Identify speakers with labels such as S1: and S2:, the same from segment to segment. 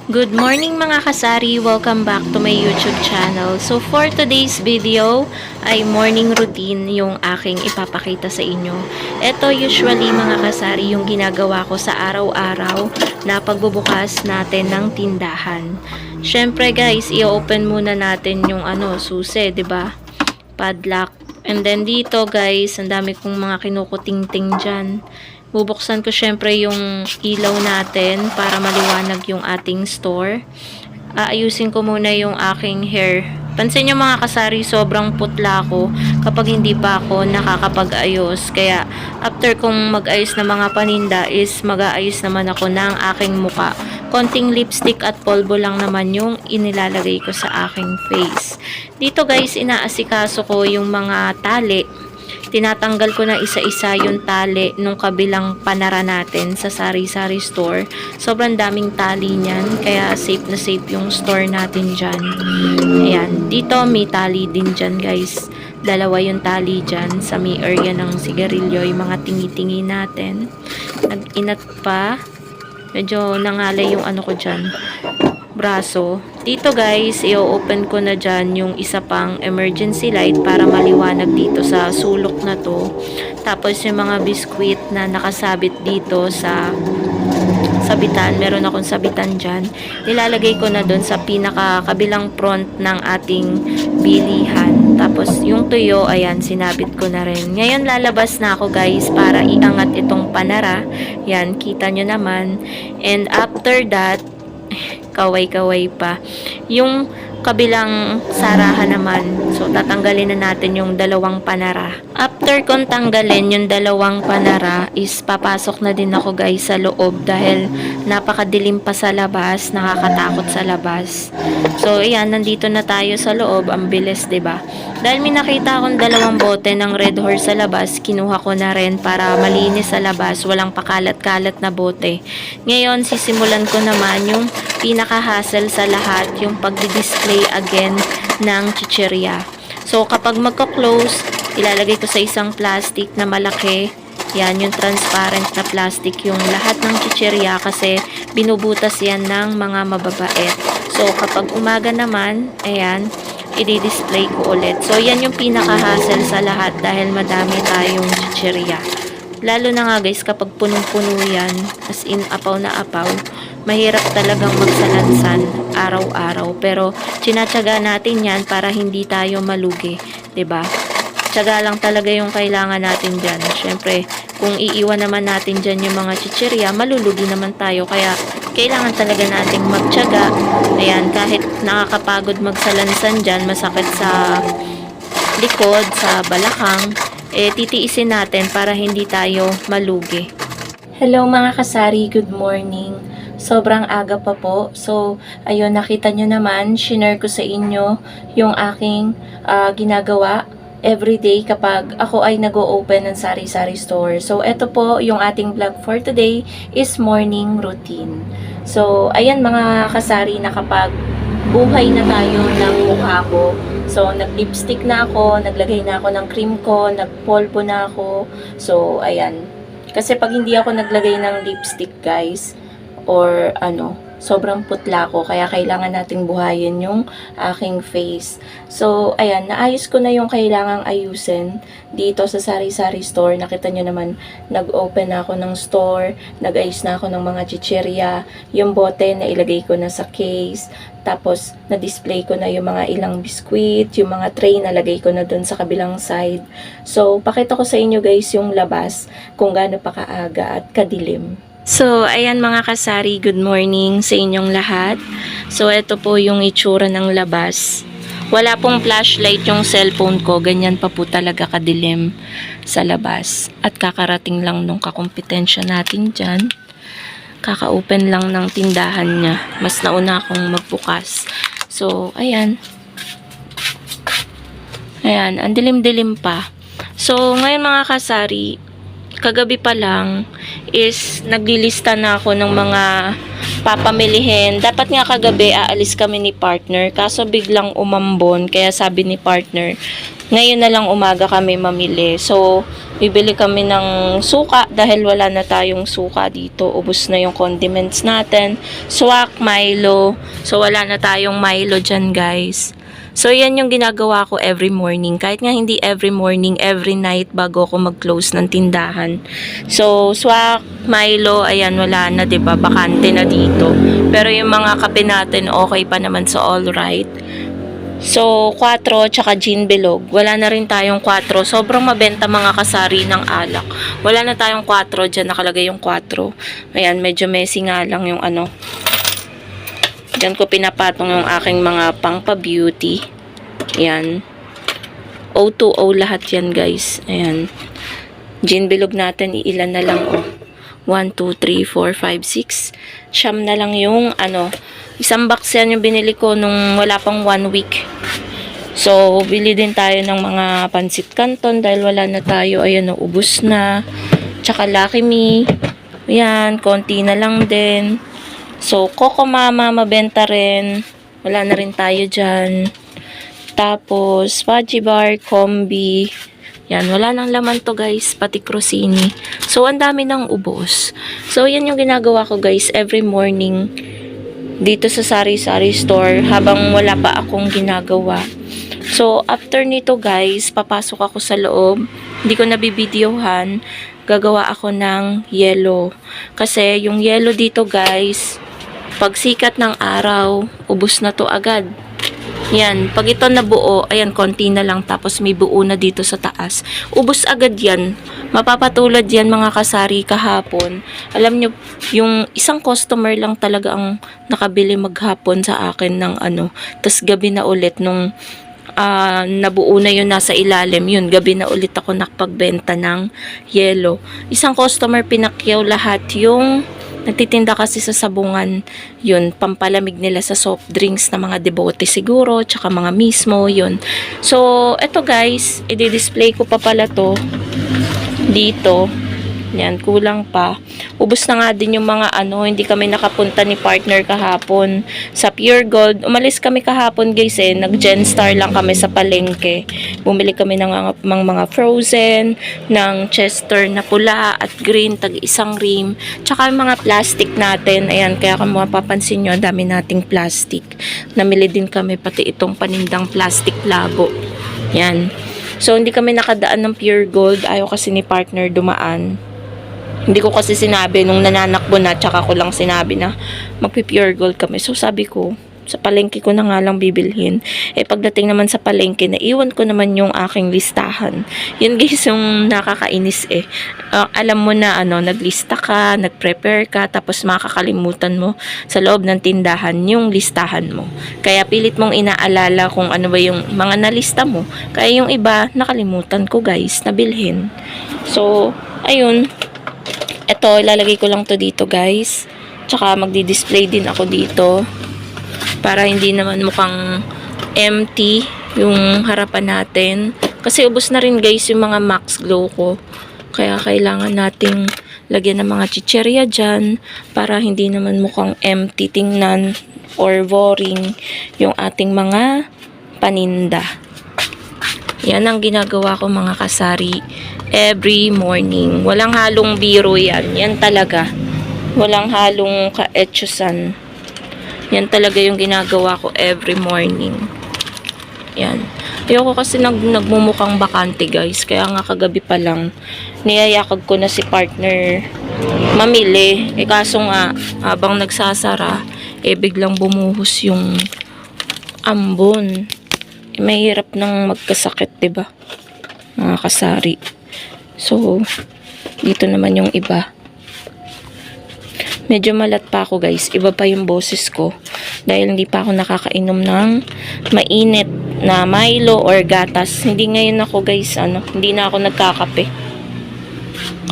S1: Good morning mga kasari! Welcome back to my YouTube channel. So for today's video ay morning routine yung aking ipapakita sa inyo. Ito usually mga kasari yung ginagawa ko sa araw-araw na pagbubukas natin ng tindahan. Syempre guys, i-open muna natin yung susi, 'di ba? Padlock. And then dito guys, ang dami kong mga kinukuting-ting dyan. Bubuksan ko syempre yung ilaw natin para maliwanag yung ating store. Aayusin ko muna yung aking hair. Pansin nyo mga kasari, sobrang putla ko kapag hindi pa ako nakakapag-ayos. Kaya after kong mag-ayos ng mga paninda is mag-aayos naman ako ng aking muka. Konting lipstick at polvo lang naman yung inilalagay ko sa aking face. Dito guys, inaasikaso ko yung mga tali. Tinatanggal ko na isa-isa yung tali nung kabilang panara natin sa sari-sari store. Sobrang daming tali niyan, kaya safe na safe yung store natin dyan. Ayan, dito may tali din dyan guys. Dalawa yung tali dyan sa may area ng sigarilyo, yung mga tingi-tingi natin. Nag-inat pa. Medyo nangalay yung ko dyan, braso. Dito guys, i-open ko na dyan yung isa pang emergency light para maliwanag dito sa sulok na to. Tapos yung mga biskwit na nakasabit dito sa sabitan, meron akong sabitan dyan. Nilalagay ko na dun sa pinaka-kabilang front ng ating bilihan. Tapos yung tuyo, ayan, sinabit ko na rin. Ngayon lalabas na ako guys para iangat itong panara. Yan, kita nyo naman. And after that, kaway-kaway pa. Yung kabilang sarahan naman, so tatanggalin na natin yung dalawang panara. After kong tanggalin yung dalawang panara is papasok na din ako guys sa loob dahil napakadilim pa sa labas, nakakatakot sa labas. So ayan, nandito na tayo sa loob, ang bilis 'di ba? Dahil may nakita akong dalawang bote ng Red Horse sa labas, kinuha ko na rin para malinis sa labas, walang pakalat-kalat na bote. Ngayon, sisimulan ko naman yung pinaka-hassle sa lahat, yung pagdi-display again ng chichirya. So, kapag magko-close, ilalagay ko sa isang plastic na malaki. Yan, yung transparent na plastic, yung lahat ng chichirya kasi binubutas yan ng mga mababait. So, kapag umaga naman, ayan, i-display ko ulit. So, yan yung pinaka-hassle sa lahat dahil madami tayong chichirya. Lalo na nga guys, kapag punong-puno yan, as in apaw na apaw, mahirap talagang magsalansan araw-araw. Pero, tinatsaga natin yan para hindi tayo malugi. 'Di ba? Tsaga lang talaga yung kailangan natin dyan. Syempre, kung iiwan naman natin dyan yung mga chichirya, malulugi naman tayo. Kaya, kailangan talaga nating magtsaga. Ayan, kahit nakakapagod magsalansan dyan, masakit sa likod, sa balakang, titiisin natin para hindi tayo malugi. Hello mga kasari, good morning. Sobrang aga pa po. So, ayun, nakita nyo naman, shinare ko sa inyo yung aking ginagawa everyday kapag ako ay nag-o-open ng sari-sari store. So, eto po yung ating vlog for today is morning routine. So, ayan mga kasari, na kapag buhay na tayo ng mukha ko. So, nag-lipstick na ako, naglagay na ako ng cream ko, nagpolvo na ako. So, ayan. Kasi pag hindi ako naglagay ng lipstick, guys, or sobrang putla ko, kaya kailangan nating buhayin yung aking face. So, ayan, naayos ko na yung kailangang ayusin dito sa sari-sari store. Nakita nyo naman, nag-open na ako ng store, nag-ayos na ako ng mga chichirya, yung bote na ilagay ko na sa case, tapos na-display ko na yung mga ilang biskwit, yung mga tray na lagay ko na dun sa kabilang side. So, pakita ko sa inyo guys yung labas, kung gaano pa kaaga at kadilim. So, ayan mga kasari, good morning sa inyong lahat. So, ito po yung itsura ng labas. Wala pong flashlight yung cellphone ko, ganyan pa po talaga kadilim sa labas. At kakarating lang nung kakumpetensya natin dyan. Kaka-open lang ng tindahan niya. Mas nauna akong magbukas. So, ayan. Ayan, ang dilim-dilim pa. So, ngayon mga kasari, kagabi pa lang is naglilista na ako ng mga papamilihin. Dapat nga kagabi aalis kami ni partner, kaso biglang umambon, kaya sabi ni partner ngayon na lang umaga kami mamili. So bibili kami ng suka dahil wala na tayong suka dito. Ubus na yung condiments natin. Swak, Milo. So, wala na tayong Milo dyan, guys. So, yan yung ginagawa ko every morning. Kahit nga hindi every morning, every night bago ako mag-close ng tindahan. So, swak, Milo, ayan, wala na, diba? Bakante na dito. Pero yung mga kape natin, okay pa naman, so all right. So, 4, tsaka gin bilog. Wala na rin tayong 4. Sobrang mabenta mga kasari ng alak. Wala na tayong 4. Diyan nakalagay yung 4. Ayan, medyo messy nga lang yung ano. Diyan ko pinapatong yung aking mga pangpa-beauty. Ayan. O2O lahat yan, guys. Ayan. Gin bilog natin, iilan na lang, oh. 1, 2, 3, 4, 5, 6. Siyam na lang yung ano. Isang box yan yung binili ko nung wala pang 1 week. So, bili din tayo ng mga pansit canton dahil wala na tayo. Ayan, ubus na. Tsaka Lucky Me. Ayan, konti na lang din. So, Coco Mama, mabenta rin. Wala na rin tayo dyan. Tapos, Fudgy Bar, Combi. Yan, wala nang laman to, guys, pati Crostini. So, ang dami nang ubos. So, yan yung ginagawa ko, guys, every morning dito sa Sari-Sari Store habang wala pa akong ginagawa. So, after nito, guys, papasok ako sa loob. Hindi ko nabibidyohan. Gagawa ako ng yellow. Kasi, yung yellow dito, guys, pag sikat ng araw, ubos na to agad. Yan, pag ito nabuo, ayan, konti na lang, tapos may buo na dito sa taas. Ubos agad yan. Mapapatulad yan, mga kasari, kahapon. Alam nyo, yung isang customer lang talaga ang nakabili maghapon sa akin ng ano. Tas gabi na ulit, nung nabuo na yun nasa ilalim, yun, gabi na ulit ako nakapagbenta ng yellow. Isang customer, pinakyaw lahat yung nagtitinda kasi sa sabungan, yun, pampalamig nila sa soft drinks na mga debote siguro, tsaka mga mismo, yun. So, eto guys, i-display ko pa pala to dito. Yan, kulang pa. Ubus na nga din yung mga ano, hindi kami nakapunta ni partner kahapon sa Pure Gold. Umalis kami kahapon, guys, nag-Genstar lang kami sa palengke. Bumili kami ng mga frozen, ng Chester na pula at green, tag isang rim. Tsaka yung mga plastic natin. Ayan, kaya kung mapapansin nyo, dami nating plastic. Namili din kami pati itong panindang plastic labo. Yan. So, hindi kami nakadaan ng Pure Gold. Ayaw kasi ni partner dumaan. Hindi ko kasi sinabi nung nananakbo na, tsaka ko lang sinabi na magpi-Pure Gold kami. So, sabi ko, sa palengke ko na nga lang bibilhin. Pagdating naman sa palengke, naiwan ko naman yung aking listahan. Yun, guys, yung nakakainis alam mo na, naglista ka, nag-prepare ka, tapos makakalimutan mo sa loob ng tindahan yung listahan mo. Kaya pilit mong inaalala kung ano ba yung mga nalista mo. Kaya yung iba, nakalimutan ko, guys, nabilhin. So, ayun. Ito, ilalagay ko lang to dito, guys. Tsaka magdi-display din ako dito. Para hindi naman mukhang empty yung harapan natin. Kasi ubos na rin, guys, yung mga Max Glow ko. Kaya kailangan nating lagyan ng mga chicherya dyan. Para hindi naman mukhang empty tingnan or boring yung ating mga paninda. Yan ang ginagawa ko, mga kasari, every morning. Walang halong biro yan. Yan talaga. Walang halong kaetsusan. Yan talaga yung ginagawa ko every morning. Yan. Ayoko kasi nagmumukhang bakante, guys. Kaya nga kagabi pa lang, niyayakag ko na si partner mamili. Kaso nga, habang nagsasara, biglang bumuhos yung ambon. Mahirap nang magkasakit, diba? Mga kasari. So, dito naman yung iba. Medyo malat pa ako, guys. Iba pa yung boses ko. Dahil hindi pa ako nakakainom ng mainit na Milo or gatas. Hindi ngayon ako, guys, hindi na ako nagkakape.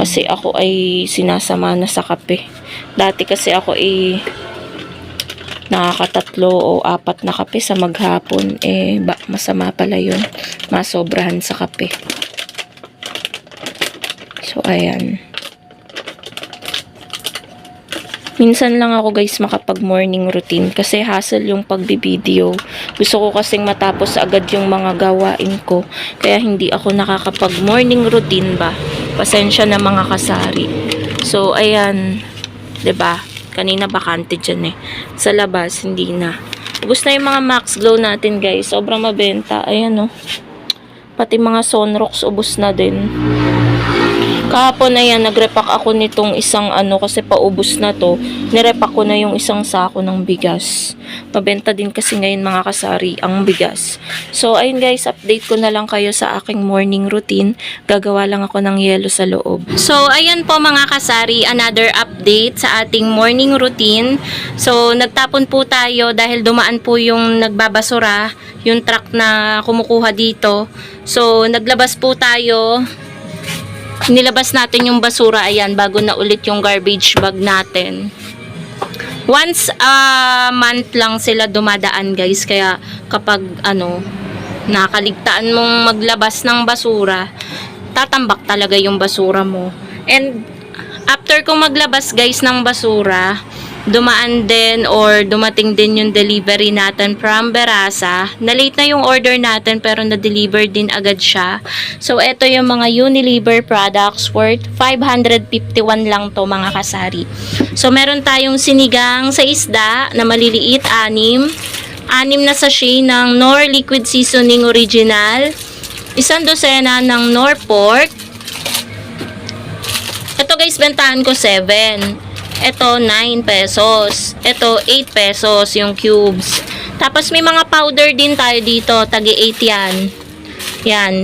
S1: Kasi ako ay sinasama na sa kape. Dati kasi ako ay nakakatatlo o 4 na kape sa maghapon. Masama pala yun. Masobrahan sa kape. So, ayan. Minsan lang ako, guys, makapag morning routine kasi hassle yung pagbibideo. Gusto ko kasing matapos agad yung mga gawain ko. Kaya hindi ako nakakapag morning routine ba. Pasensya na mga kasari. So, ayan. 'Di ba? Kanina bakante dyan eh. Sa labas, hindi na. Ubus na yung mga Max Glow natin, guys. Sobrang mabenta. Ayan, oh. Pati mga Sunrocks, ubus na din. Kahapon, ayan, nagrepack ako nitong isang kasi paubos na to. Nirepack ko na yung isang sako ng bigas. Mabenta din kasi ngayon mga kasari ang bigas. So, ayun guys, update ko na lang kayo sa aking morning routine. Gagawa lang ako ng yelo sa loob. So, ayan po mga kasari, another update sa ating morning routine. So, nagtapon po tayo dahil dumaan po yung nagbabasura, yung truck na kumukuha dito. So, naglabas po tayo. Nilabas natin yung basura, ayan, bago na ulit yung garbage bag natin. Once a month lang sila dumadaan, guys. Kaya kapag nakaligtaan mong maglabas ng basura, tatambak talaga yung basura mo. And after kong maglabas, guys, ng basura, dumaan din or dumating din yung delivery natin from Berasa. Na-late na yung order natin pero na-deliver din agad siya. So, eto yung mga Unilever products worth 551 lang to mga kasari. So, meron tayong sinigang sa isda na maliliit, 6 na sachet ng Knorr Liquid Seasoning Original, 1 dosena ng Knorr Pork. Ito guys, bentahan ko 7. Ito, 9 pesos. Ito, 8 pesos yung cubes. Tapos, may mga powder din tayo dito. Tagi 8 yan. Yan.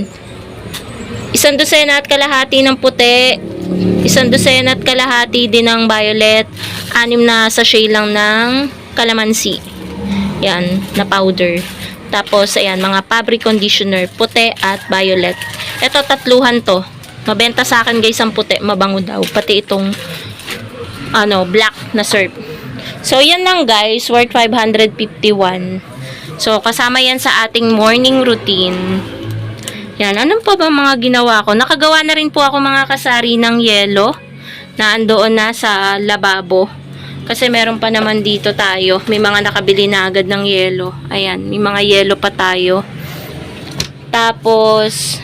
S1: 1 dosena at kalahati ng puti. 1 dosena at kalahati din ng violet. 6 na sachet lang ng calamansi. Yan, na powder. Tapos, ayan, mga fabric conditioner. Puti at violet. Ito, 3 to. Mabenta sa akin guys ang puti. Mabango daw. Pati itong black na syrup. So, yan lang guys, worth 551. So, kasama yan sa ating morning routine. Yan, anong pa ba mga ginawa ko? Nakagawa na rin po ako mga kasari ng yelo na andoon na sa lababo. Kasi meron pa naman dito tayo. May mga nakabili na agad ng yelo. Ayan, may mga yelo pa tayo. Tapos,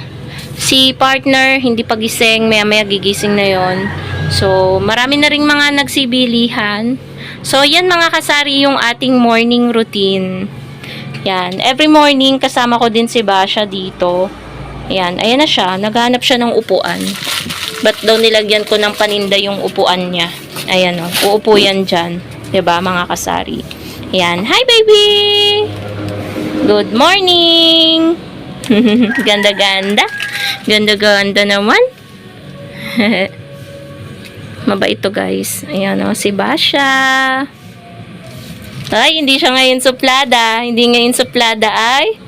S1: si partner, hindi pa gising. Maya-maya gigising na yon. So, marami na ring mga nagsibilihan. So, yan mga kasari yung ating morning routine. Yan. Every morning, kasama ko din si Basha dito. Yan. Ayan na siya. Naghanap siya ng upuan. Ba't daw nilagyan ko ng paninda yung upuan niya? Ayan o. Uupo yan dyan. Diba mga kasari? Yan. Hi baby! Good morning! Ganda-ganda. Ganda-ganda naman. Mabait to guys. Ayan o, si Basha. Ay, hindi siya ngayon suplada. Hindi ngayon suplada ay.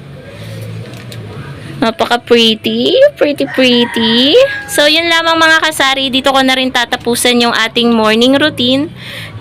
S1: Napaka-pretty. Pretty. So, yun lamang mga kasari. Dito ko na rin tatapusan yung ating morning routine.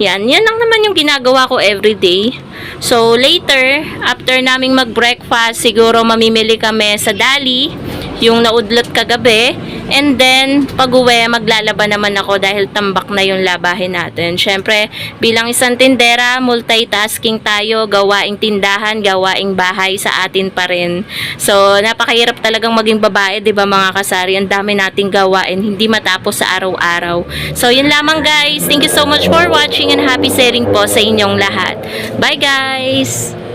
S1: Yan lang naman yung ginagawa ko everyday. So, later, after naming mag-breakfast, siguro mamimili kami sa Dali, yung naudlot kagabi. And then, pag-uwi, maglalaba naman ako dahil tambak na yung labahin natin. Syempre, bilang isang tindera, multitasking tayo, gawaing tindahan, gawaing bahay sa atin pa rin. So, napakahirap talagang maging babae, di ba mga kasari? Ang dami nating gawain, hindi matapos sa araw-araw. So, yun lamang guys. Thank you so much for watching and happy selling po sa inyong lahat. Bye guys!